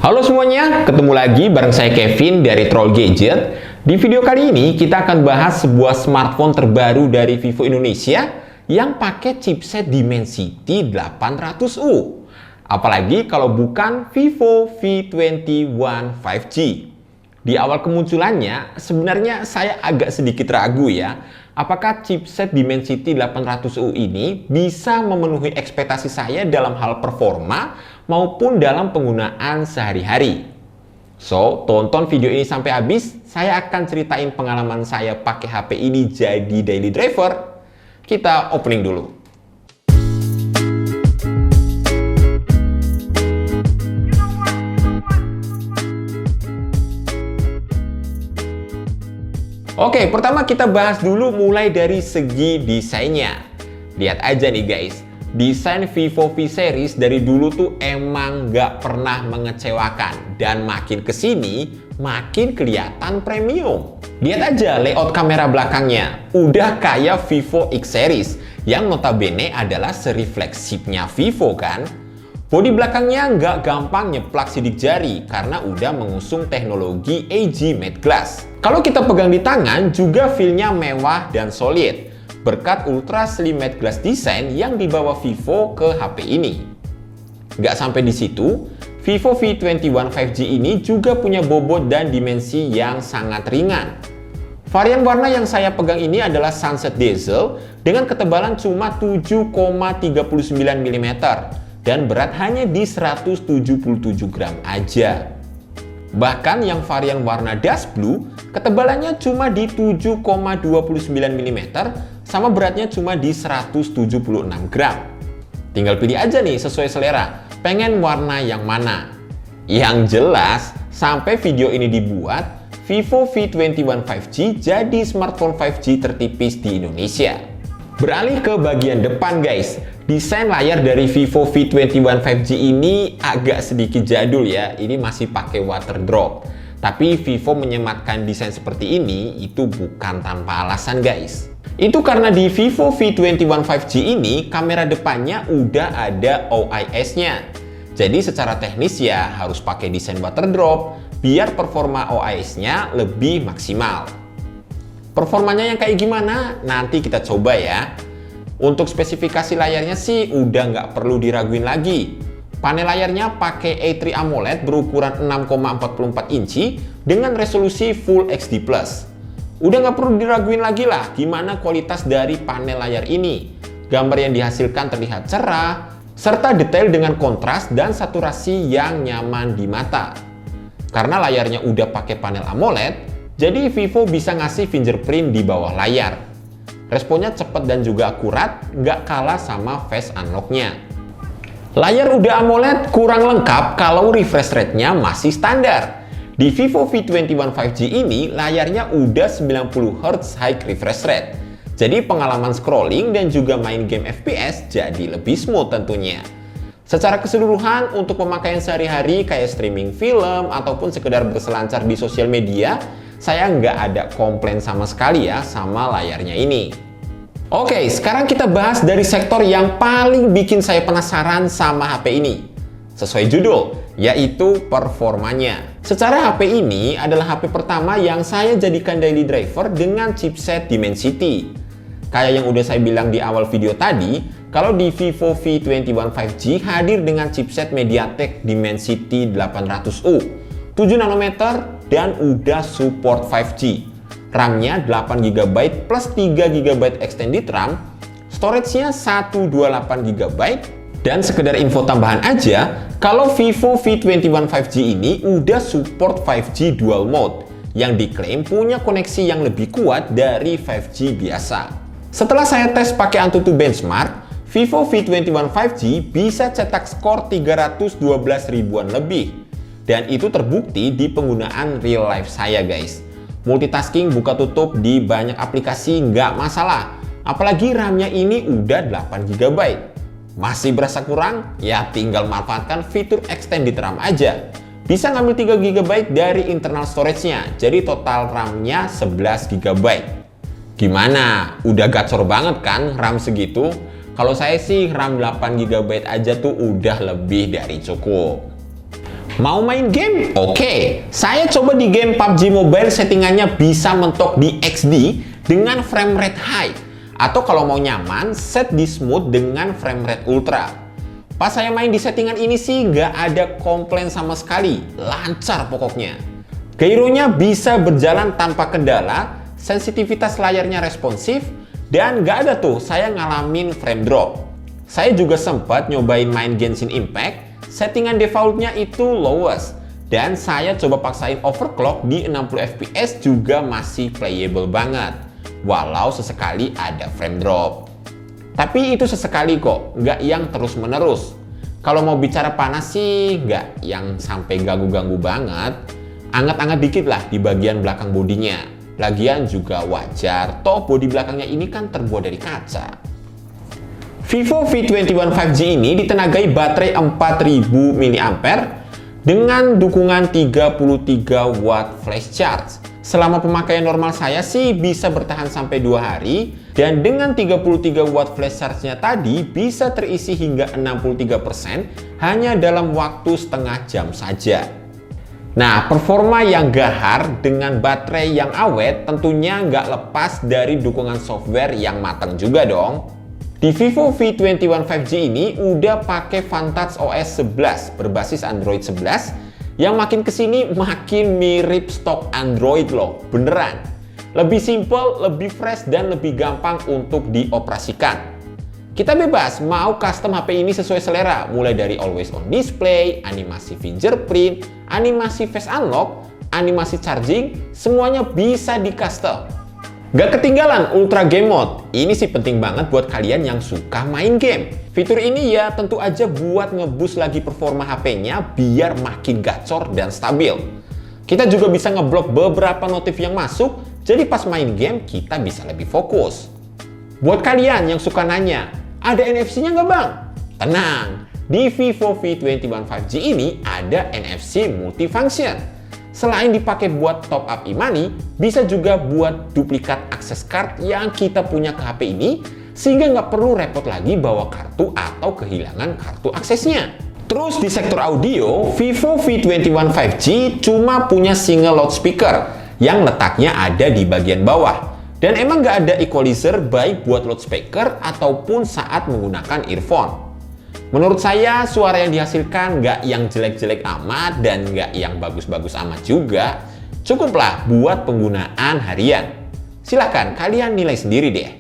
Halo semuanya, ketemu lagi bareng saya Kevin dari Troll Gadget. Di video kali ini kita akan bahas sebuah smartphone terbaru dari Vivo Indonesia yang pakai chipset Dimensity 800U. Apalagi kalau bukan Vivo V21 5G. Di awal kemunculannya, sebenarnya saya agak sedikit ragu ya, apakah chipset Dimensity 800U ini bisa memenuhi ekspektasi saya dalam hal performa maupun dalam penggunaan sehari-hari. So, tonton video ini sampai habis, saya akan ceritain pengalaman saya pakai HP ini jadi daily driver. Kita opening dulu. Oke, pertama kita bahas dulu mulai dari segi desainnya. Lihat aja nih guys, desain Vivo V series dari dulu tuh emang nggak pernah mengecewakan. Dan makin kesini, makin kelihatan premium. Lihat aja layout kamera belakangnya, udah kayak Vivo X series, yang notabene adalah seri flagshipnya Vivo kan. Bodi belakangnya nggak gampang nyeplak sidik jari karena udah mengusung teknologi AG Matte Glass. Kalau kita pegang di tangan juga feel-nya mewah dan solid berkat Ultra Slim Matte Glass design yang dibawa Vivo ke HP ini. Nggak sampai di situ, Vivo V21 5G ini juga punya bobot dan dimensi yang sangat ringan. Varian warna yang saya pegang ini adalah Sunset Diesel dengan ketebalan cuma 7,39 mm. dan berat hanya di 177 gram aja. Bahkan yang varian warna Dust Blue, ketebalannya cuma di 7,29 mm, sama beratnya cuma di 176 gram. Tinggal pilih aja nih sesuai selera, pengen warna yang mana. Yang jelas, sampai video ini dibuat, Vivo V21 5G jadi smartphone 5G tertipis di Indonesia. Beralih ke bagian depan guys, desain layar dari Vivo V21 5G ini agak sedikit jadul ya, ini masih pakai water drop. Tapi Vivo menyematkan desain seperti ini itu bukan tanpa alasan guys. Itu karena di Vivo V21 5G ini kamera depannya udah ada OIS-nya. Jadi secara teknis ya harus pakai desain water drop biar performa OIS-nya lebih maksimal. Performanya yang kayak gimana? Nanti kita coba ya. Untuk spesifikasi layarnya sih udah nggak perlu diraguin lagi. Panel layarnya pakai A3 AMOLED berukuran 6,44 inci dengan resolusi Full HD+. Udah nggak perlu diraguin lagi lah gimana kualitas dari panel layar ini. Gambar yang dihasilkan terlihat cerah, serta detail dengan kontras dan saturasi yang nyaman di mata. Karena layarnya udah pakai panel AMOLED, jadi Vivo bisa ngasih fingerprint di bawah layar. Responnya cepat dan juga akurat, nggak kalah sama face unlock-nya. Layar udah AMOLED kurang lengkap kalau refresh rate-nya masih standar. Di Vivo V21 5G ini layarnya udah 90 Hz high refresh rate. Jadi pengalaman scrolling dan juga main game FPS jadi lebih smooth tentunya. Secara keseluruhan untuk pemakaian sehari-hari kayak streaming film ataupun sekedar berselancar di sosial media, saya nggak ada komplain sama sekali ya sama layarnya ini. Oke, sekarang kita bahas dari sektor yang paling bikin saya penasaran sama HP ini. Sesuai judul, yaitu performanya. Secara HP ini adalah HP pertama yang saya jadikan daily driver dengan chipset Dimensity. Kayak yang udah saya bilang di awal video tadi, kalau di Vivo V21 5G hadir dengan chipset MediaTek Dimensity 800U, 7 nanometer dan udah support 5G. RAM-nya 8GB plus 3GB extended RAM, storage-nya 128GB, dan sekedar info tambahan aja, kalau Vivo V21 5G ini udah support 5G dual mode, yang diklaim punya koneksi yang lebih kuat dari 5G biasa. Setelah saya tes pakai Antutu benchmark, Vivo V21 5G bisa cetak skor 312 ribuan lebih. Dan itu terbukti di penggunaan real life saya guys. Multitasking buka tutup di banyak aplikasi nggak masalah. Apalagi RAM-nya ini udah 8GB. Masih berasa kurang? Ya tinggal manfaatkan fitur extended RAM aja. Bisa ngambil 3GB dari internal storage-nya. Jadi total RAM-nya 11GB. Gimana? Udah gacor banget kan RAM segitu? Kalau saya sih RAM 8GB aja tuh udah lebih dari cukup. Mau main game? Oke, saya coba di game PUBG Mobile settingannya bisa mentok di XD dengan frame rate high. Atau kalau mau nyaman, set di smooth dengan frame rate ultra. Pas saya main di settingan ini sih nggak ada komplain sama sekali, lancar pokoknya. Gyronya bisa berjalan tanpa kendala, sensitivitas layarnya responsif, dan nggak ada tuh saya ngalamin frame drop. Saya juga sempat nyobain main Genshin Impact, settingan defaultnya itu lowest, dan saya coba paksain overclock di 60 fps juga masih playable banget, walau sesekali ada frame drop. Tapi itu sesekali kok, nggak yang terus-menerus. Kalau mau bicara panas sih, nggak yang sampai ganggu-ganggu banget. Anget-anget dikit lah di bagian belakang bodinya. Lagian juga wajar, toh bodi belakangnya ini kan terbuat dari kaca. Vivo V21 5G ini ditenagai baterai 4000 mAh dengan dukungan 33 watt flash charge. Selama pemakaian normal saya sih bisa bertahan sampai 2 hari, dan dengan 33 watt flash charge-nya tadi bisa terisi hingga 63% hanya dalam waktu setengah jam saja. Nah, performa yang gahar dengan baterai yang awet tentunya nggak lepas dari dukungan software yang matang juga dong. Di Vivo V21 5G ini udah pakai Vantage OS 11 berbasis Android 11 yang makin kesini makin mirip stok Android loh, beneran. Lebih simple, lebih fresh, dan lebih gampang untuk dioperasikan. Kita bebas mau custom HP ini sesuai selera, mulai dari always on display, animasi fingerprint, animasi face unlock, animasi charging, semuanya bisa di custom. Gak ketinggalan Ultra Game Mode, ini sih penting banget buat kalian yang suka main game. Fitur ini ya tentu aja buat ngeboost lagi performa HP-nya biar makin gacor dan stabil. Kita juga bisa ngeblok beberapa notif yang masuk, jadi pas main game kita bisa lebih fokus. Buat kalian yang suka nanya, ada NFC-nya nggak bang? Tenang, di Vivo V21 5G ini ada NFC multifunction. Selain dipakai buat top up e-money, bisa juga buat duplikat akses card yang kita punya ke HP ini, sehingga nggak perlu repot lagi bawa kartu atau kehilangan kartu aksesnya. Terus di sektor audio, Vivo V21 5G cuma punya single loudspeaker yang letaknya ada di bagian bawah. Dan emang nggak ada equalizer baik buat loudspeaker ataupun saat menggunakan earphone. Menurut saya, suara yang dihasilkan nggak yang jelek-jelek amat dan nggak yang bagus-bagus amat juga. Cukuplah buat penggunaan harian. Silahkan kalian nilai sendiri deh.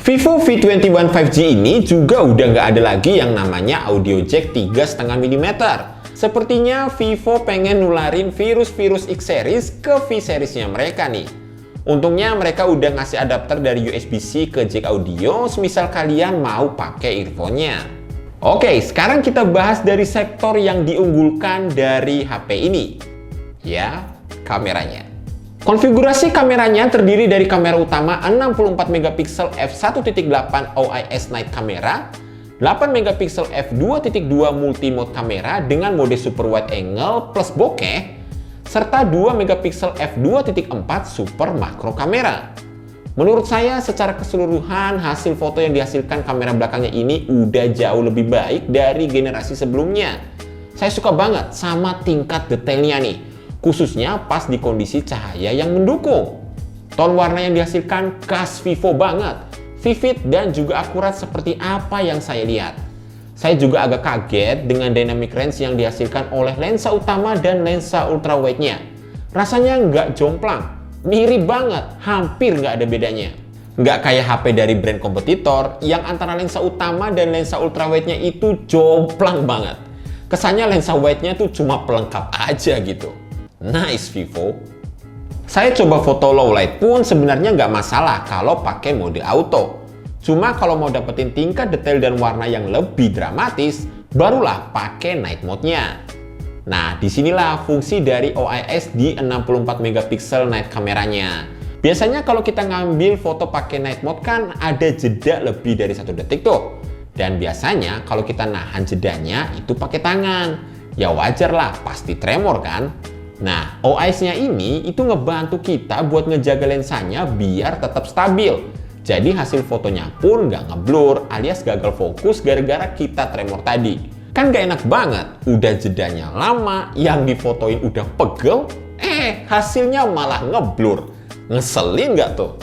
Vivo V21 5G ini juga udah nggak ada lagi yang namanya audio jack 3,5 mm. Sepertinya Vivo pengen nularin virus-virus X-Series ke V-Series-nya mereka nih. Untungnya mereka udah ngasih adapter dari USB-C ke jack audio, semisal kalian mau pakai earphone-nya. Oke, sekarang kita bahas dari sektor yang diunggulkan dari HP ini. Ya, kameranya. Konfigurasi kameranya terdiri dari kamera utama 64 megapiksel f1.8 OIS night camera, 8 megapiksel f2.2 multimode kamera dengan mode super wide angle plus bokeh, serta 2 megapiksel f2.4 super makro kamera. Menurut saya secara keseluruhan hasil foto yang dihasilkan kamera belakangnya ini udah jauh lebih baik dari generasi sebelumnya. Saya suka banget sama tingkat detailnya nih, khususnya pas di kondisi cahaya yang mendukung. Tone warna yang dihasilkan khas Vivo banget, vivid dan juga akurat seperti apa yang saya lihat. Saya juga agak kaget dengan dynamic range yang dihasilkan oleh lensa utama dan lensa ultrawide-nya. Rasanya nggak jomplang, mirip banget, hampir nggak ada bedanya. Nggak kayak HP dari brand kompetitor yang antara lensa utama dan lensa ultrawide-nya itu jomplang banget. Kesannya lensa wide-nya tuh cuma pelengkap aja gitu. Nice Vivo. Saya coba foto low light pun sebenarnya nggak masalah kalau pakai mode auto. Cuma kalau mau dapetin tingkat detail dan warna yang lebih dramatis, barulah pakai night mode-nya. Nah, disinilah fungsi dari OIS di 64 megapiksel night kameranya. Biasanya kalau kita ngambil foto pakai night mode kan ada jeda lebih dari 1 detik tuh. Dan biasanya kalau kita nahan jedanya itu pakai tangan. Ya wajar lah, pasti tremor kan? Nah, OIS-nya ini itu ngebantu kita buat ngejaga lensanya biar tetap stabil. Jadi hasil fotonya pun nggak ngeblur alias gagal fokus gara-gara kita tremor tadi. Kan gak enak banget, udah jedanya lama, yang difotoin udah pegel, hasilnya malah ngeblur. Ngeselin nggak tuh?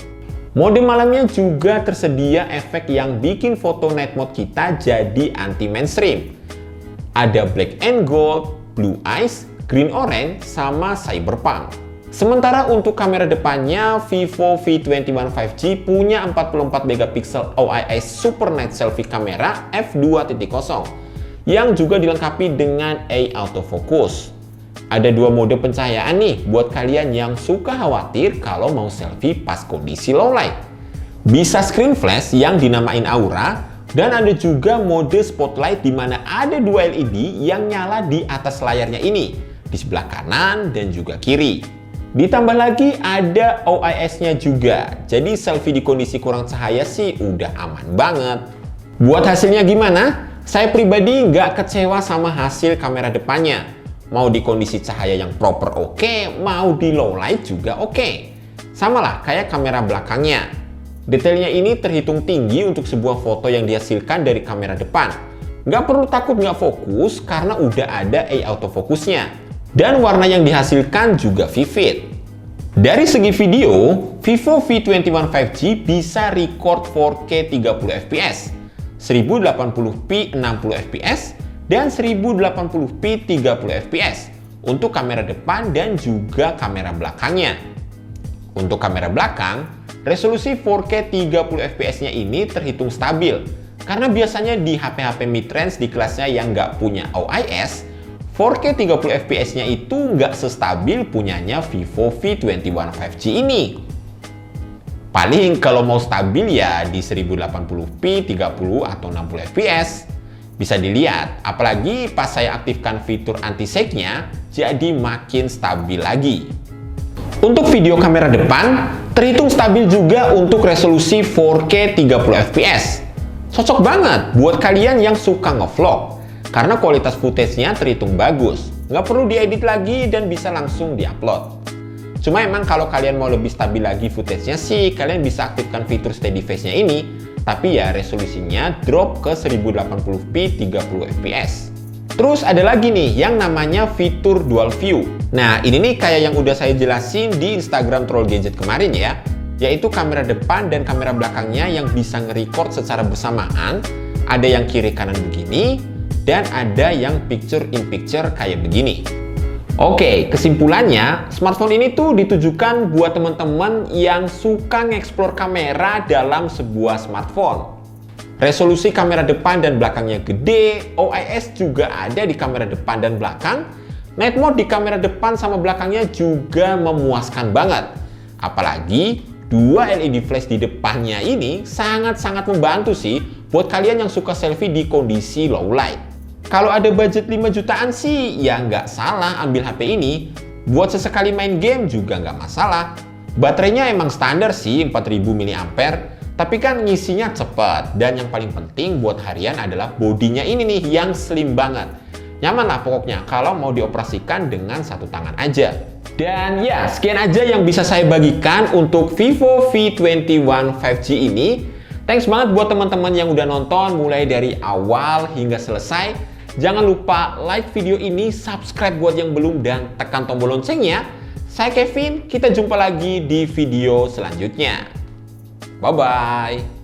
Mode malamnya juga tersedia efek yang bikin foto night mode kita jadi anti mainstream. Ada black and gold, blue eyes, green orange, sama cyberpunk. Sementara untuk kamera depannya, Vivo V21 5G punya 44 megapiksel OIS Super Night Selfie kamera f2.0 yang juga dilengkapi dengan AI autofocus. Ada 2 mode pencahayaan nih buat kalian yang suka khawatir kalau mau selfie pas kondisi low light. Bisa screen flash yang dinamain aura, dan ada juga mode spotlight di mana ada 2 LED yang nyala di atas layarnya ini, di sebelah kanan dan juga kiri. Ditambah lagi ada OIS-nya juga, jadi selfie di kondisi kurang cahaya sih udah aman banget. Buat hasilnya gimana? Saya pribadi nggak kecewa sama hasil kamera depannya. Mau di kondisi cahaya yang proper oke, mau di low light juga oke. Sama lah kayak kamera belakangnya. Detailnya ini terhitung tinggi untuk sebuah foto yang dihasilkan dari kamera depan. Nggak perlu takut nggak fokus karena udah ada AI autofokusnya. Dan warna yang dihasilkan juga vivid. Dari segi video, Vivo V21 5G bisa record 4K 30 fps, 1080p 60 fps, dan 1080p 30 fps untuk kamera depan dan juga kamera belakangnya. Untuk kamera belakang, resolusi 4K 30 fps-nya ini terhitung stabil karena biasanya di HP-HP mid-range di kelasnya yang nggak punya OIS, 4K 30 fps-nya itu nggak sestabil punyanya Vivo V21 5G ini. Paling kalau mau stabil ya di 1080p 30 atau 60 fps. Bisa dilihat, apalagi pas saya aktifkan fitur anti-shake-nya, jadi makin stabil lagi. Untuk video kamera depan, terhitung stabil juga untuk resolusi 4K 30 fps. Cocok banget buat kalian yang suka ngevlog, karena kualitas footage-nya terhitung bagus. Nggak perlu diedit lagi dan bisa langsung diupload. Cuma emang kalau kalian mau lebih stabil lagi footage-nya sih, kalian bisa aktifkan fitur steady face-nya ini, tapi ya resolusinya drop ke 1080p 30 fps. Terus ada lagi nih yang namanya fitur dual view. Nah ini nih kayak yang udah saya jelasin di Instagram Troll Gadget kemarin ya, yaitu kamera depan dan kamera belakangnya yang bisa nge-record secara bersamaan. Ada yang kiri kanan begini, dan ada yang picture in picture kayak begini. Oke, kesimpulannya, smartphone ini tuh ditujukan buat teman-teman yang suka ngeksplor kamera dalam sebuah smartphone. Resolusi kamera depan dan belakangnya gede, OIS juga ada di kamera depan dan belakang, night mode di kamera depan sama belakangnya juga memuaskan banget. Apalagi, 2 LED flash di depannya ini sangat-sangat membantu sih buat kalian yang suka selfie di kondisi low light. Kalau ada budget 5 jutaan sih, ya nggak salah ambil HP ini. Buat sesekali main game juga nggak masalah. Baterainya emang standar sih 4000 mAh, tapi kan ngisinya cepet. Dan yang paling penting buat harian adalah bodinya ini nih yang slim banget. Nyaman lah pokoknya kalau mau dioperasikan dengan satu tangan aja. Dan ya, sekian aja yang bisa saya bagikan untuk Vivo V21 5G ini. Thanks banget buat teman-teman yang udah nonton mulai dari awal hingga selesai. Jangan lupa like video ini, subscribe buat yang belum, dan tekan tombol loncengnya. Saya Kevin, kita jumpa lagi di video selanjutnya. Bye-bye.